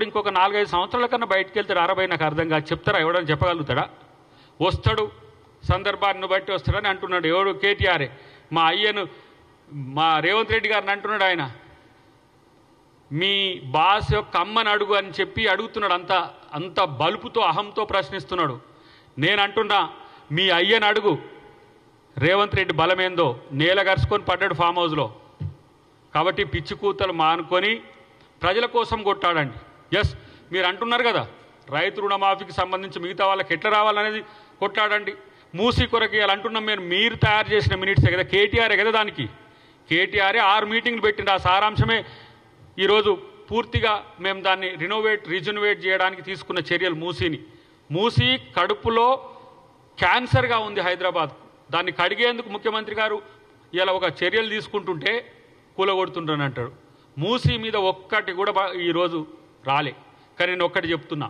ఉన్నప్పుడు ఇంకొక 4-5 సంవత్సరాల కన్నా బయటికి వెళ్తాడు 60 నాకు అర్థం కాదు. చెప్తారా? ఎవడని చెప్పగలుగుతాడా? వస్తాడు, సందర్భాన్ని బట్టి వస్తాడని అంటున్నాడు. ఎవడు? కేటీఆరే. మా అయ్యను మా రేవంత్ రెడ్డి గారిని అంటున్నాడు. ఆయన మీ బాస్ యొక్క అమ్మని అడుగు అని చెప్పి అడుగుతున్నాడు. అంత బలుపుతో అహంతో ప్రశ్నిస్తున్నాడు. నేను అంటున్నా, మీ అయ్యని అడుగు రేవంత్ రెడ్డి బలమేందో. నేల గరుచుకొని పడ్డాడు ఫామ్ హౌస్లో. కాబట్టి పిచ్చి కూతలు మానుకొని ప్రజల కోసం కొట్టాడండి. ఎస్, మీరు అంటున్నారు కదా రైతు రుణమాఫీకి సంబంధించి మిగతా వాళ్ళకి ఎట్లా రావాలనేది కొట్లాడండి. మూసీ కొరకు ఇలా అంటున్నాం. మీరు తయారు చేసిన మినిట్సే కదా, కేటీఆరే కదా. దానికి కేటీఆరే 6 మీటింగ్లు పెట్టిండు. ఆ సారాంశమే ఈరోజు పూర్తిగా మేము దాన్ని రిజనోవేట్ చేయడానికి తీసుకున్న చర్యలు. మూసీ కడుపులో క్యాన్సర్గా ఉంది హైదరాబాద్. దాన్ని కడిగేందుకు ముఖ్యమంత్రి గారు ఇలా ఒక చర్యలు తీసుకుంటుంటే కూలగొడుతుంటానంటాడు. మూసీ మీద ఒక్కటి కూడా ఈరోజు రాలే. కానీ నేను ఒక్కటి చెప్తున్నా,